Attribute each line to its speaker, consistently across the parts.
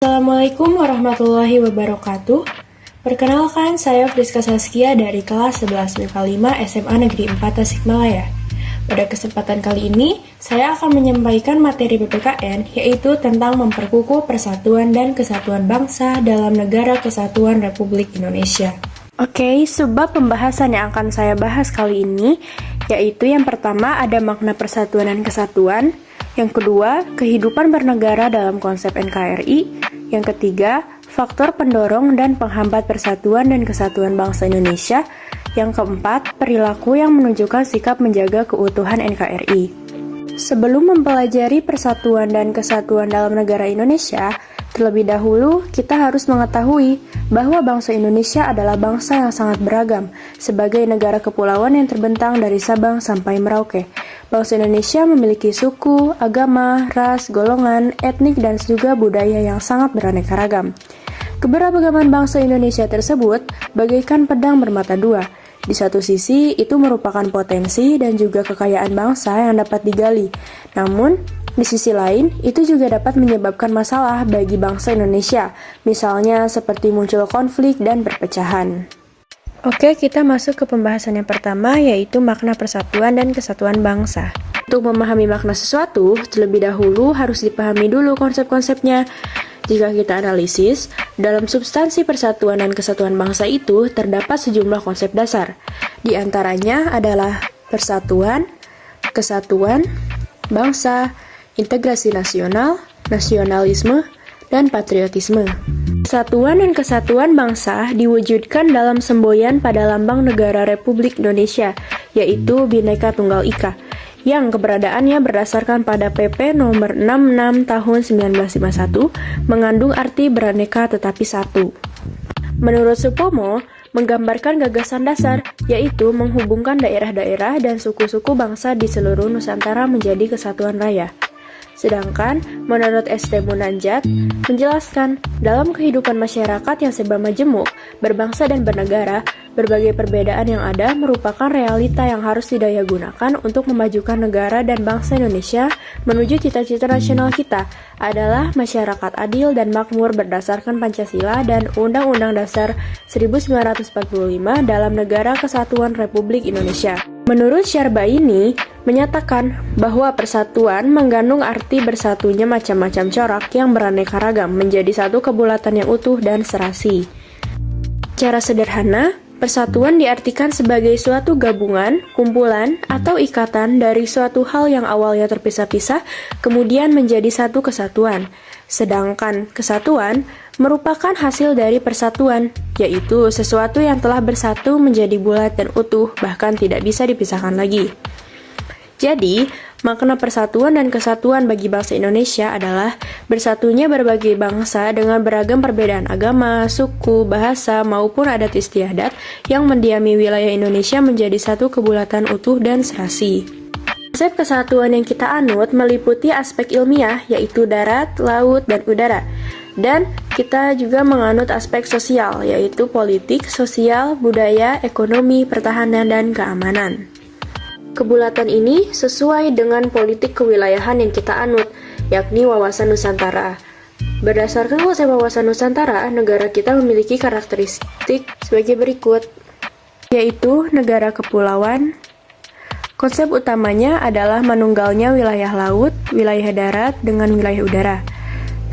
Speaker 1: Assalamualaikum warahmatullahi wabarakatuh. Perkenalkan, saya Friska Saskia dari kelas 11 MIPA 5 SMA Negeri 4 Tasikmalaya. Pada kesempatan kali ini, saya akan menyampaikan materi PPKN, yaitu tentang memperkukuh persatuan dan kesatuan bangsa dalam Negara Kesatuan Republik Indonesia. Oke, sebab pembahasan yang akan saya bahas kali ini, yaitu yang pertama ada makna persatuan dan kesatuan, yang kedua, kehidupan bernegara dalam konsep NKRI, yang ketiga, faktor pendorong dan penghambat persatuan dan kesatuan bangsa Indonesia, yang keempat, perilaku yang menunjukkan sikap menjaga keutuhan NKRI. Sebelum mempelajari persatuan dan kesatuan dalam negara Indonesia, terlebih dahulu kita harus mengetahui bahwa bangsa Indonesia adalah bangsa yang sangat beragam, sebagai negara kepulauan yang terbentang dari Sabang sampai Merauke. Bangsa Indonesia memiliki suku, agama, ras, golongan, etnik, dan juga budaya yang sangat beraneka ragam. Keberagaman bangsa Indonesia tersebut bagaikan pedang bermata dua. Di satu sisi, itu merupakan potensi dan juga kekayaan bangsa yang dapat digali. Namun, di sisi lain, itu juga dapat menyebabkan masalah bagi bangsa Indonesia, misalnya seperti muncul konflik dan perpecahan. Oke, kita masuk ke pembahasan yang pertama, yaitu makna persatuan dan kesatuan bangsa. Untuk memahami makna sesuatu, terlebih dahulu harus dipahami dulu konsep-konsepnya. Jika kita analisis, dalam substansi persatuan dan kesatuan bangsa itu terdapat sejumlah konsep dasar. Di antaranya adalah persatuan, kesatuan, bangsa, integrasi nasional, nasionalisme, dan patriotisme. Persatuan dan kesatuan bangsa diwujudkan dalam semboyan pada lambang negara Republik Indonesia, yaitu Bhinneka Tunggal Ika, yang keberadaannya berdasarkan pada PP nomor 66 tahun 1951 mengandung arti beraneka tetapi satu. Menurut Supomo, menggambarkan gagasan dasar, yaitu menghubungkan daerah-daerah dan suku-suku bangsa di seluruh Nusantara menjadi kesatuan raya. Sedangkan, menurut S.T. Munanjat, menjelaskan dalam kehidupan masyarakat yang serba majemuk, berbangsa dan bernegara, berbagai perbedaan yang ada merupakan realita yang harus didayagunakan untuk memajukan negara dan bangsa Indonesia menuju cita-cita nasional kita adalah masyarakat adil dan makmur berdasarkan Pancasila dan Undang-Undang Dasar 1945 dalam Negara Kesatuan Republik Indonesia. Menurut Syarbaini, menyatakan bahwa persatuan mengandung arti bersatunya macam-macam corak yang beraneka ragam menjadi satu kebulatan yang utuh dan serasi. Secara sederhana, persatuan diartikan sebagai suatu gabungan, kumpulan, atau ikatan dari suatu hal yang awalnya terpisah-pisah, kemudian menjadi satu kesatuan. Sedangkan kesatuan merupakan hasil dari persatuan, yaitu sesuatu yang telah bersatu menjadi bulat dan utuh, bahkan tidak bisa dipisahkan lagi. Jadi, makna persatuan dan kesatuan bagi bangsa Indonesia adalah bersatunya berbagai bangsa dengan beragam perbedaan agama, suku, bahasa, maupun adat istiadat yang mendiami wilayah Indonesia menjadi satu kebulatan utuh dan serasi. Konsep kesatuan yang kita anut meliputi aspek ilmiah, yaitu darat, laut, dan udara. Dan kita juga menganut aspek sosial, yaitu politik, sosial, budaya, ekonomi, pertahanan, dan keamanan. Kebulatan ini sesuai dengan politik kewilayahan yang kita anut, yakni wawasan Nusantara. Berdasarkan konsep wawasan Nusantara, negara kita memiliki karakteristik sebagai berikut, yaitu negara kepulauan. Konsep utamanya adalah menunggalnya wilayah laut, wilayah darat, dengan wilayah udara.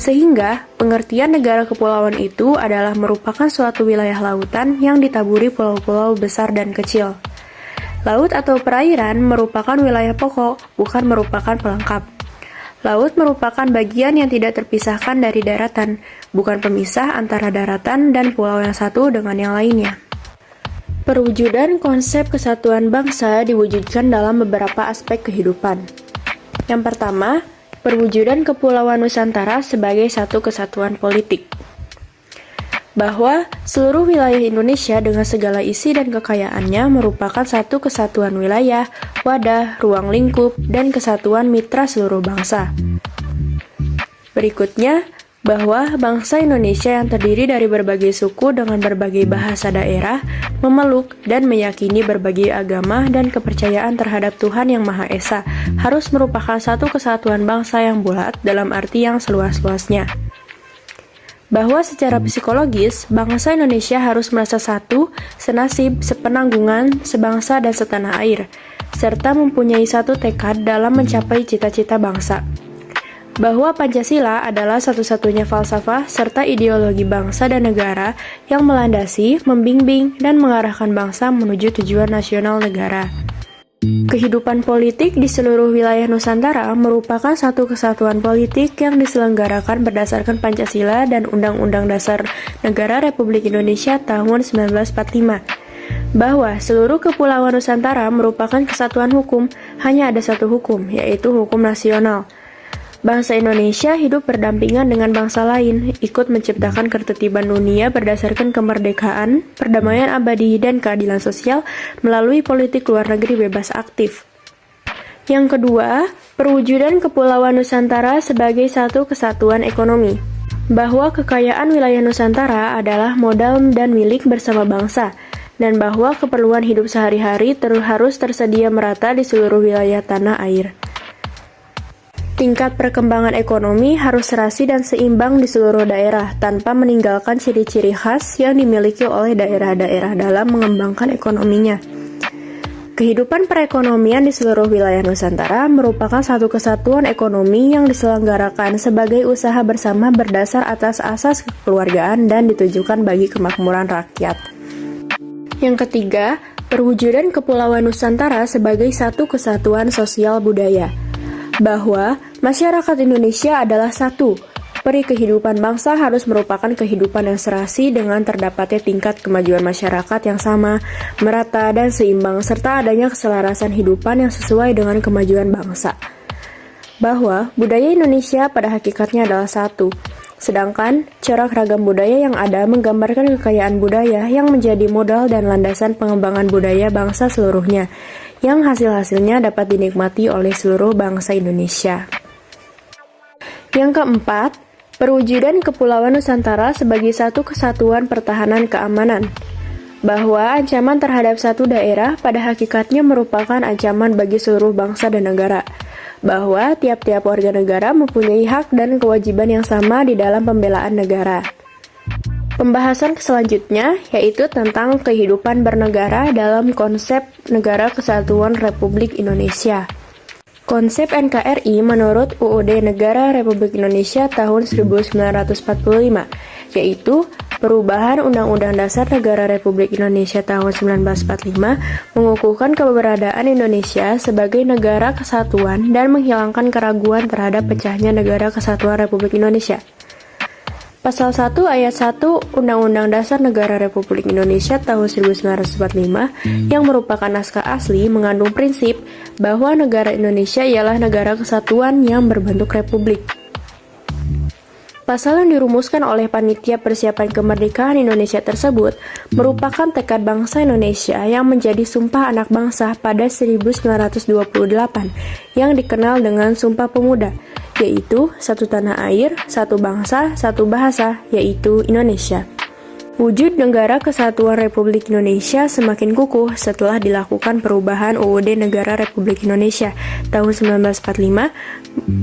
Speaker 1: Sehingga, pengertian negara kepulauan itu adalah merupakan suatu wilayah lautan yang ditaburi pulau-pulau besar dan kecil. Laut atau perairan merupakan wilayah pokok, bukan merupakan pelengkap. Laut merupakan bagian yang tidak terpisahkan dari daratan, bukan pemisah antara daratan dan pulau yang satu dengan yang lainnya. Perwujudan konsep kesatuan bangsa diwujudkan dalam beberapa aspek kehidupan. Yang pertama, perwujudan Kepulauan Nusantara sebagai satu kesatuan politik. Bahwa seluruh wilayah Indonesia dengan segala isi dan kekayaannya merupakan satu kesatuan wilayah, wadah, ruang lingkup, dan kesatuan mitra seluruh bangsa. Berikutnya, bahwa bangsa Indonesia yang terdiri dari berbagai suku dengan berbagai bahasa daerah, memeluk dan meyakini berbagai agama dan kepercayaan terhadap Tuhan Yang Maha Esa harus merupakan satu kesatuan bangsa yang bulat dalam arti yang seluas-luasnya. bahwa secara psikologis, bangsa Indonesia harus merasa satu, senasib, sepenanggungan, sebangsa dan setanah air, serta mempunyai satu tekad dalam mencapai cita-cita bangsa. Bahwa Pancasila adalah satu-satunya falsafah serta ideologi bangsa dan negara yang melandasi, membimbing, dan mengarahkan bangsa menuju tujuan nasional negara. Kehidupan politik di seluruh wilayah Nusantara merupakan satu kesatuan politik yang diselenggarakan berdasarkan Pancasila dan Undang-Undang Dasar Negara Republik Indonesia tahun 1945. Bahwa seluruh kepulauan Nusantara merupakan kesatuan hukum, hanya ada satu hukum, yaitu hukum nasional. Bangsa Indonesia hidup berdampingan dengan bangsa lain, ikut menciptakan ketertiban dunia berdasarkan kemerdekaan, perdamaian abadi, dan keadilan sosial melalui politik luar negeri bebas aktif. Yang kedua, perwujudan Kepulauan Nusantara sebagai satu kesatuan ekonomi. Bahwa kekayaan wilayah Nusantara adalah modal dan milik bersama bangsa, dan bahwa keperluan hidup sehari-hari harus tersedia merata di seluruh wilayah tanah air. Tingkat perkembangan ekonomi harus serasi dan seimbang di seluruh daerah, tanpa meninggalkan ciri-ciri khas yang dimiliki oleh daerah-daerah dalam mengembangkan ekonominya. Kehidupan perekonomian di seluruh wilayah Nusantara merupakan satu kesatuan ekonomi yang diselenggarakan sebagai usaha bersama berdasar atas asas kekeluargaan dan ditujukan bagi kemakmuran rakyat. Yang ketiga, perwujudan Kepulauan Nusantara sebagai satu kesatuan sosial budaya. Bahwa masyarakat Indonesia adalah satu. Peri kehidupan bangsa harus merupakan kehidupan yang serasi dengan terdapatnya tingkat kemajuan masyarakat yang sama, merata, dan seimbang, serta adanya keselarasan hidupan yang sesuai dengan kemajuan bangsa. Bahwa budaya Indonesia pada hakikatnya adalah satu. Sedangkan corak ragam budaya yang ada menggambarkan kekayaan budaya yang menjadi modal dan landasan pengembangan budaya bangsa seluruhnya, yang hasil-hasilnya dapat dinikmati oleh seluruh bangsa Indonesia. Yang keempat, perwujudan Kepulauan Nusantara sebagai satu kesatuan pertahanan keamanan. Bahwa ancaman terhadap satu daerah pada hakikatnya merupakan ancaman bagi seluruh bangsa dan negara. Bahwa tiap-tiap warga negara mempunyai hak dan kewajiban yang sama di dalam pembelaan negara. Pembahasan selanjutnya yaitu tentang kehidupan bernegara dalam konsep Negara Kesatuan Republik Indonesia. Konsep NKRI menurut UUD Negara Republik Indonesia tahun 1945, yaitu perubahan Undang-Undang Dasar Negara Republik Indonesia tahun 1945 mengukuhkan keberadaan Indonesia sebagai negara kesatuan dan menghilangkan keraguan terhadap pecahnya Negara Kesatuan Republik Indonesia. Pasal 1 ayat 1 Undang-Undang Dasar Negara Republik Indonesia tahun 1945 yang merupakan naskah asli mengandung prinsip bahwa negara Indonesia ialah negara kesatuan yang berbentuk republik. Pasal yang dirumuskan oleh Panitia Persiapan Kemerdekaan Indonesia tersebut merupakan tekad bangsa Indonesia yang menjadi Sumpah Anak Bangsa pada 1928 yang dikenal dengan Sumpah Pemuda, yaitu satu tanah air, satu bangsa, satu bahasa, yaitu Indonesia. Wujud Negara Kesatuan Republik Indonesia semakin kukuh setelah dilakukan perubahan UUD Negara Republik Indonesia tahun 1945.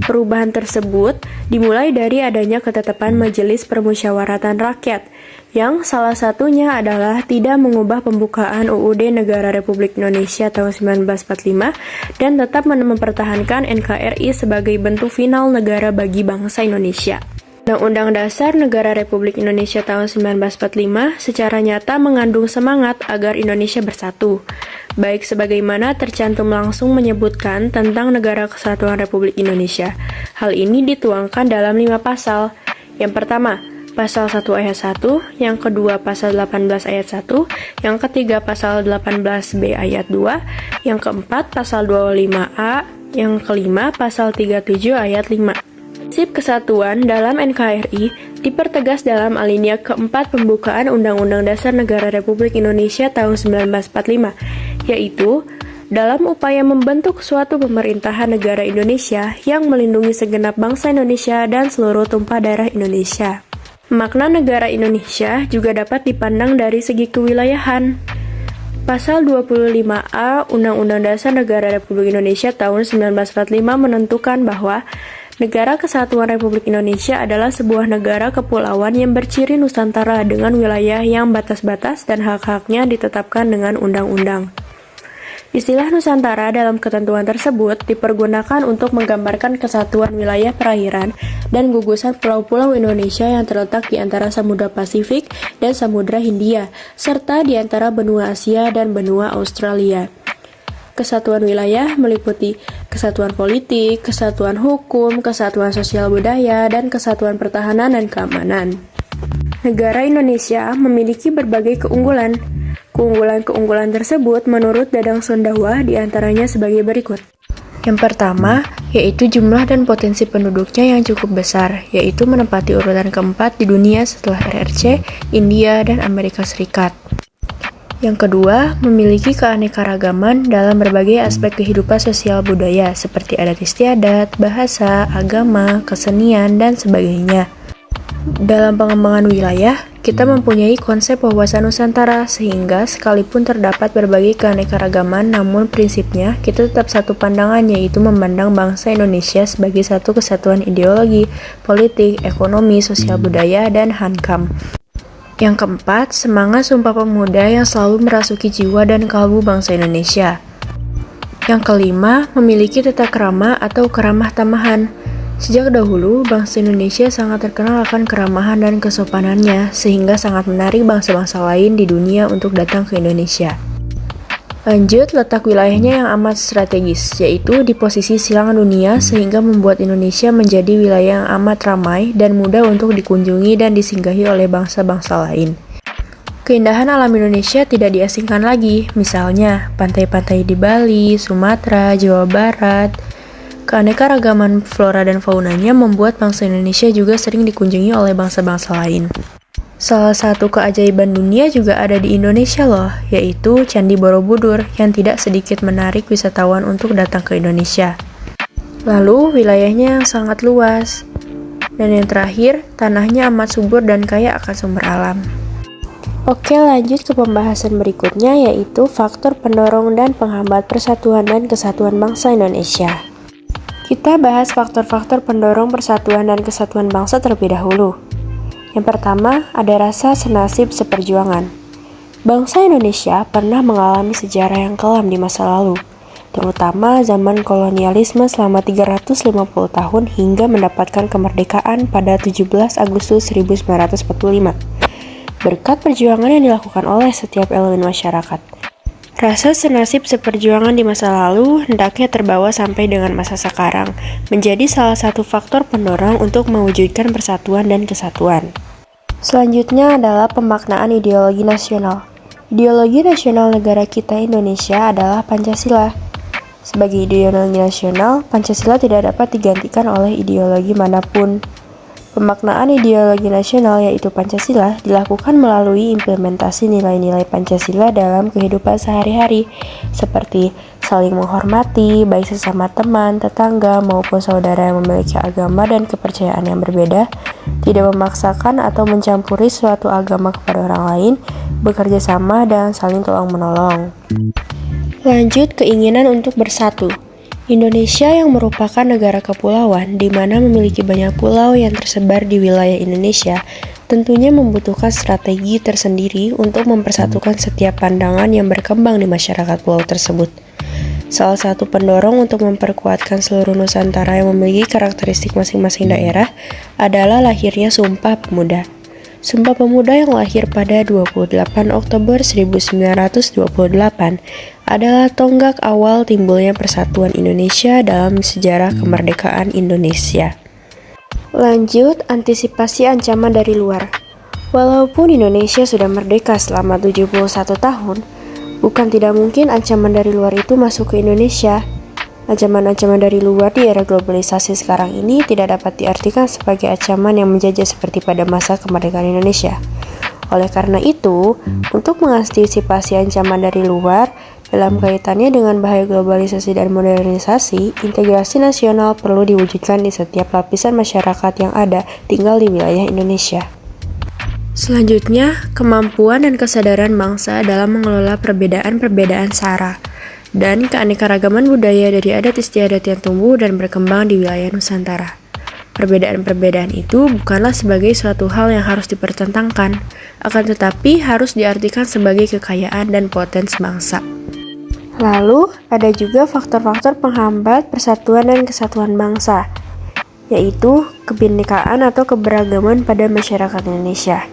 Speaker 1: Perubahan tersebut dimulai dari adanya ketetapan Majelis Permusyawaratan Rakyat, yang salah satunya adalah tidak mengubah pembukaan UUD Negara Republik Indonesia tahun 1945 dan tetap mempertahankan NKRI sebagai bentuk final negara bagi bangsa Indonesia. Undang-Undang Dasar Negara Republik Indonesia tahun 1945 secara nyata mengandung semangat agar Indonesia bersatu, baik sebagaimana tercantum langsung menyebutkan tentang Negara Kesatuan Republik Indonesia. Hal ini dituangkan dalam 5 pasal. Yang pertama, Pasal 1 ayat 1, yang kedua Pasal 18 ayat 1, yang ketiga Pasal 18B ayat 2, yang keempat Pasal 25A, yang kelima Pasal 37 ayat 5. Prinsip kesatuan dalam NKRI dipertegas dalam alinea keempat pembukaan Undang-Undang Dasar Negara Republik Indonesia tahun 1945, yaitu dalam upaya membentuk suatu pemerintahan negara Indonesia yang melindungi segenap bangsa Indonesia dan seluruh tumpah darah Indonesia. Makna negara Indonesia juga dapat dipandang dari segi kewilayahan. Pasal 25A Undang-Undang Dasar Negara Republik Indonesia tahun 1945 menentukan bahwa Negara Kesatuan Republik Indonesia adalah sebuah negara kepulauan yang berciri Nusantara dengan wilayah yang batas-batas dan hak-haknya ditetapkan dengan undang-undang. Istilah Nusantara dalam ketentuan tersebut dipergunakan untuk menggambarkan kesatuan wilayah perairan dan gugusan pulau-pulau Indonesia yang terletak di antara Samudra Pasifik dan Samudra Hindia, serta di antara benua Asia dan benua Australia. Kesatuan wilayah meliputi kesatuan politik, kesatuan hukum, kesatuan sosial budaya, dan kesatuan pertahanan dan keamanan. Negara Indonesia memiliki berbagai keunggulan. Keunggulan-keunggulan tersebut menurut Dadang Sondawa diantaranya sebagai berikut. Yang pertama, yaitu jumlah dan potensi penduduknya yang cukup besar, yaitu menempati urutan keempat di dunia setelah RRC, India, dan Amerika Serikat. Yang kedua, memiliki keanekaragaman dalam berbagai aspek kehidupan sosial budaya, seperti adat istiadat, bahasa, agama, kesenian, dan sebagainya. Dalam pengembangan wilayah, kita mempunyai konsep wawasan Nusantara, sehingga sekalipun terdapat berbagai keanekaragaman, namun prinsipnya kita tetap satu pandangan, yaitu memandang bangsa Indonesia sebagai satu kesatuan ideologi, politik, ekonomi, sosial budaya, dan hankam. Yang keempat, semangat Sumpah Pemuda yang selalu merasuki jiwa dan kalbu bangsa Indonesia. Yang kelima, memiliki tata krama atau keramah tamahan. Sejak dahulu, bangsa Indonesia sangat terkenal akan keramahan dan kesopanannya, sehingga sangat menarik bangsa-bangsa lain di dunia untuk datang ke Indonesia. Lanjut, letak wilayahnya yang amat strategis, yaitu di posisi silangan dunia, sehingga membuat Indonesia menjadi wilayah yang amat ramai dan mudah untuk dikunjungi dan disinggahi oleh bangsa-bangsa lain. Keindahan alam Indonesia tidak diasingkan lagi, misalnya pantai-pantai di Bali, Sumatera, Jawa Barat. Keanekaragaman flora dan faunanya membuat bangsa Indonesia juga sering dikunjungi oleh bangsa-bangsa lain. Salah satu keajaiban dunia juga ada di Indonesia loh, yaitu Candi Borobudur yang tidak sedikit menarik wisatawan untuk datang ke Indonesia. Lalu wilayahnya yang sangat luas. Dan yang terakhir, tanahnya amat subur dan kaya akan sumber alam. Oke, lanjut ke pembahasan berikutnya, yaitu faktor pendorong dan penghambat persatuan dan kesatuan bangsa Indonesia. Kita bahas faktor-faktor pendorong persatuan dan kesatuan bangsa terlebih dahulu. Yang pertama, ada rasa senasib seperjuangan. Bangsa Indonesia pernah mengalami sejarah yang kelam di masa lalu, terutama zaman kolonialisme selama 350 tahun hingga mendapatkan kemerdekaan pada 17 Agustus 1945. Berkat perjuangan yang dilakukan oleh setiap elemen masyarakat. Rasa senasib seperjuangan di masa lalu hendaknya terbawa sampai dengan masa sekarang, menjadi salah satu faktor pendorong untuk mewujudkan persatuan dan kesatuan. Selanjutnya adalah pemaknaan ideologi nasional. Ideologi nasional negara kita Indonesia adalah Pancasila. Sebagai ideologi nasional, Pancasila tidak dapat digantikan oleh ideologi manapun. Pemaknaan ideologi nasional yaitu Pancasila dilakukan melalui implementasi nilai-nilai Pancasila dalam kehidupan sehari-hari, seperti saling menghormati, baik sesama teman, tetangga, maupun saudara yang memiliki agama dan kepercayaan yang berbeda, tidak memaksakan atau mencampuri suatu agama kepada orang lain, bekerja sama dan saling tolong-menolong. Lanjut, keinginan untuk bersatu. Indonesia yang merupakan negara kepulauan di mana memiliki banyak pulau yang tersebar di wilayah Indonesia tentunya membutuhkan strategi tersendiri untuk mempersatukan setiap pandangan yang berkembang di masyarakat pulau tersebut. Salah satu pendorong untuk memperkuatkan seluruh Nusantara yang memiliki karakteristik masing-masing daerah adalah lahirnya Sumpah Pemuda. Sumpah Pemuda yang lahir pada 28 Oktober 1928 adalah tonggak awal timbulnya persatuan Indonesia dalam sejarah kemerdekaan Indonesia. Lanjut, antisipasi ancaman dari luar. Walaupun Indonesia sudah merdeka selama 71 tahun, bukan tidak mungkin ancaman dari luar itu masuk ke Indonesia. Ancaman-ancaman dari luar di era globalisasi sekarang ini tidak dapat diartikan sebagai ancaman yang menjajah seperti pada masa kemerdekaan Indonesia. Oleh karena itu, untuk mengantisipasi ancaman dari luar, dalam kaitannya dengan bahaya globalisasi dan modernisasi, integrasi nasional perlu diwujudkan di setiap lapisan masyarakat yang ada tinggal di wilayah Indonesia. Selanjutnya, kemampuan dan kesadaran bangsa dalam mengelola perbedaan-perbedaan sara dan keanekaragaman budaya dari adat istiadat yang tumbuh dan berkembang di wilayah Nusantara. Perbedaan-perbedaan itu bukanlah sebagai suatu hal yang harus dipertentangkan, akan tetapi harus diartikan sebagai kekayaan dan potensi bangsa. Lalu, ada juga faktor-faktor penghambat persatuan dan kesatuan bangsa, yaitu kebinekaan atau keberagaman pada masyarakat Indonesia.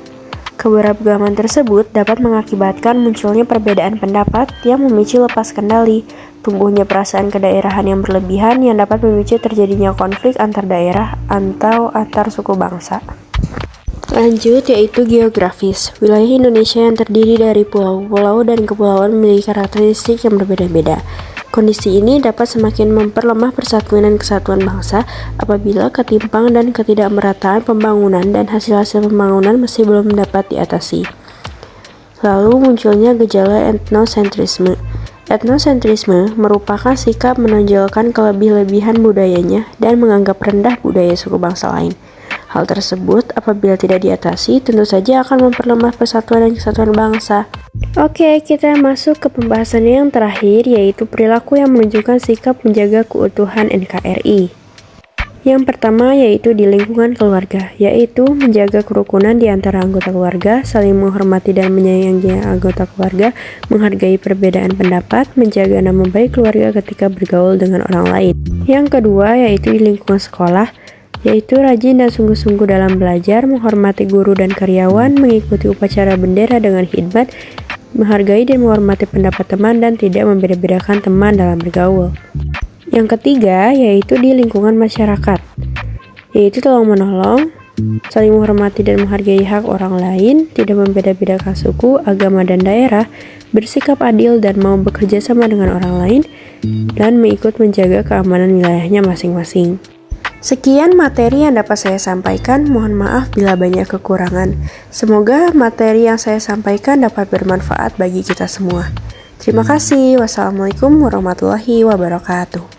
Speaker 1: Keberagaman tersebut dapat mengakibatkan munculnya perbedaan pendapat yang memicu lepas kendali, tumbuhnya perasaan kedaerahan yang berlebihan yang dapat memicu terjadinya konflik antar daerah atau antar suku bangsa. Lanjut, yaitu geografis. Wilayah Indonesia yang terdiri dari pulau-pulau dan kepulauan memiliki karakteristik yang berbeda-beda. Kondisi ini dapat semakin memperlemah persatuan dan kesatuan bangsa apabila ketimpangan dan ketidakmerataan pembangunan dan hasil-hasil pembangunan masih belum dapat diatasi. Lalu munculnya gejala etnosentrisme. Etnosentrisme merupakan sikap menonjolkan kelebih-lebihan budayanya dan menganggap rendah budaya suku bangsa lain. Hal tersebut apabila tidak diatasi tentu saja akan memperlemah persatuan dan kesatuan bangsa. Oke, kita masuk ke pembahasan yang terakhir, yaitu perilaku yang menunjukkan sikap menjaga keutuhan NKRI. Yang pertama yaitu di lingkungan keluarga, yaitu menjaga kerukunan di antara anggota keluarga, saling menghormati dan menyayangi anggota keluarga, menghargai perbedaan pendapat, menjaga nama baik keluarga ketika bergaul dengan orang lain. Yang kedua yaitu di lingkungan sekolah, yaitu rajin dan sungguh-sungguh dalam belajar, menghormati guru dan karyawan, mengikuti upacara bendera dengan khidmat, menghargai dan menghormati pendapat teman dan tidak membeda-bedakan teman dalam bergaul. Yang ketiga yaitu di lingkungan masyarakat, yaitu tolong-menolong, saling menghormati dan menghargai hak orang lain, tidak membeda-bedakan suku, agama, dan daerah, bersikap adil dan mau bekerja sama dengan orang lain, dan mengikut menjaga keamanan wilayahnya masing-masing. Sekian materi yang dapat saya sampaikan, mohon maaf bila banyak kekurangan. Semoga materi yang saya sampaikan dapat bermanfaat bagi kita semua. Terima kasih. Wassalamualaikum warahmatullahi wabarakatuh.